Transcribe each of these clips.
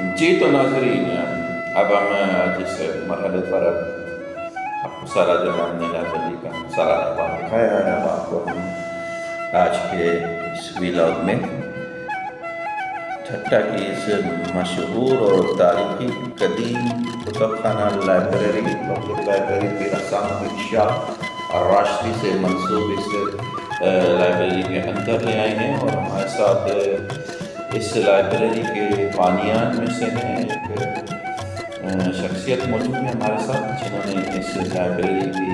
جی تو ناظرین، اب ہم جس مرحلے پر آپ کو سارا جو ہے ہم نے لائبریری کا سارا احوال دکھایا ہے، اب آپ کو ہم آج کے اس ویلاگ میں ٹھٹہ کی اس مشہور اور تاریخی قدیم کتب خانہ لائبریری پبلک لائبریری پیر حسین الدین شاہ راشدی سے منسوب اس لائبریری کے اندر لے آئے ہیں، اور ہمارے ساتھ اس لائبریری کے بانیان میں سے ہیں ایک شخصیت موجود ہے ہمارے ساتھ، جنہوں نے اس لائبریری کی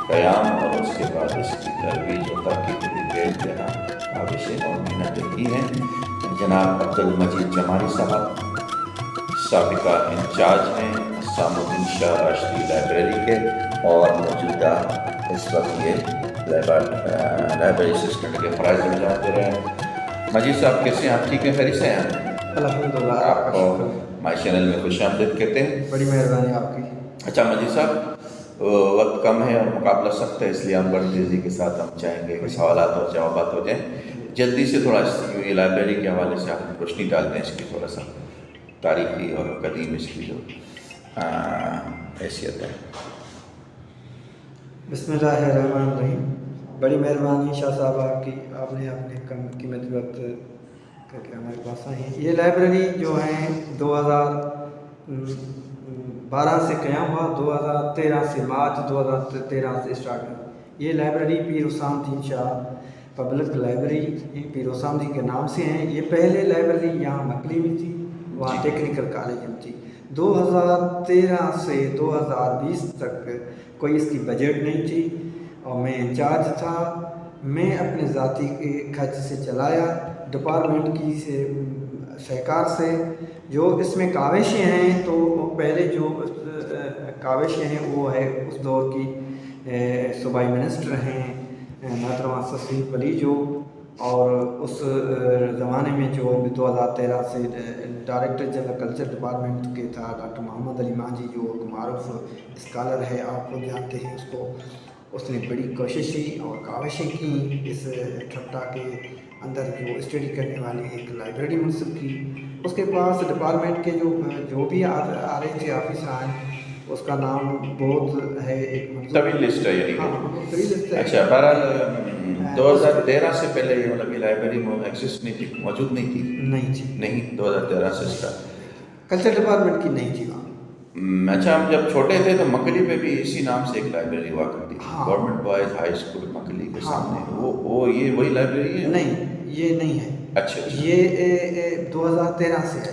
قیام اور اس کے بعد اس کی ترویج و ترقی کے لیے بے انتہا کاوشیں اور محنتیں کی ہیں۔ جناب عبدالمجید جمالی صاحب سابقہ انچارج ہیں حسین الدین شاہ راشدی لائبریری کے، اور موجودہ اس وقت یہ لائبریری اسسٹنٹ کے فرائض انجام دے رہے ہیں۔ مجید صاحب کیسے ہیں آپ؟ ٹھیک ہیں، خیریت سے ہیں؟ الحمدللہ، آپ کو ہمارے چینل میں خوش آمدید کہتے ہیں۔ بڑی مہربانی آپ کی۔ اچھا مجید صاحب، وقت کم ہے اور مقابلہ سخت ہے، اس لیے ہم بڑی تیزی کے ساتھ ہم چاہیں گے کہ سوالات اور جوابات ہو جائیں۔ جلدی سے تھوڑا یہ لائبریری کے حوالے سے آپ روشنی ڈال دیں، اس کی تھوڑا سا تاریخی اور قدیم اس کی جو حیثیت ہے۔ بسم اللہ الرحمن الرحیم۔ بڑی مہربانی شاہ صاحب آپ کی، آپ نے اپنے قیمتی وقت کر کے ہمارے پاس آئے ہیں۔ یہ لائبریری جو ہے 2012 سے قیام ہوا، 2013 سے مارچ 2013 سے اسٹارٹ ہوئی۔ یہ لائبریری پیر حسین الدین شاہ پبلک لائبریری پیر حسین الدین کے نام سے ہیں۔ یہ پہلے لائبریری یہاں مکلی میں تھی، وہاں ٹیکنیکل کالج میں تھی۔ 2013 سے 2020 تک کوئی اس کی بجٹ نہیں تھی، اور میں انچارج تھا۔ میں اپنے ذاتی خرچ سے چلایا، ڈپارٹمنٹ کی سہکار سے۔ جو اس میں کاوشیں ہیں، تو پہلے جو کاوشیں ہیں وہ ہے اس دور کی صوبائی منسٹر ہیں محترمہ تصویر ولی جو، اور اس زمانے میں جو 2013 سے ڈائریکٹر جنرل کلچر ڈپارٹمنٹ کے تھا ڈاکٹر محمد علی مانجھی، جو ایک معروف اسکالر ہے، آپ لوگ جانتے ہیں اس کو۔ اس نے بڑی کوششیں اور کاوشیں کی، اس ٹھٹہ کے اندر جو اسٹڈی کرنے والی ایک لائبریری منصب کی۔ اس کے پاس ڈپارٹمنٹ کے جو بھی آ رہے تھے آفیسر، اس کا نام بہت ہے، ایک طویل لسٹ ہے یعنی۔ ہاں طویل لسٹ ہے۔ اچھا، بہرحال 2013 سے پہلے یہ مطلب یہ لائبریری ایگزسٹ نہیں تھی، موجود نہیں تھی؟ نہیں 2013 سے اسٹارٹ، کلچر ڈپارٹمنٹ کی نہیں تھی وہاں۔ اچھا، ہم جب چھوٹے تھے تو مکلی پہ بھی اسی نام سے ایک لائبریری ہوا کرتی تھی، گورنمنٹ بوائز ہائی اسکول مکلی کے سامنے۔ وہ یہ وہی لائبریری ہے؟ نہیں، یہ نہیں ہے۔ اچھا، یہ 2013 سے ہے۔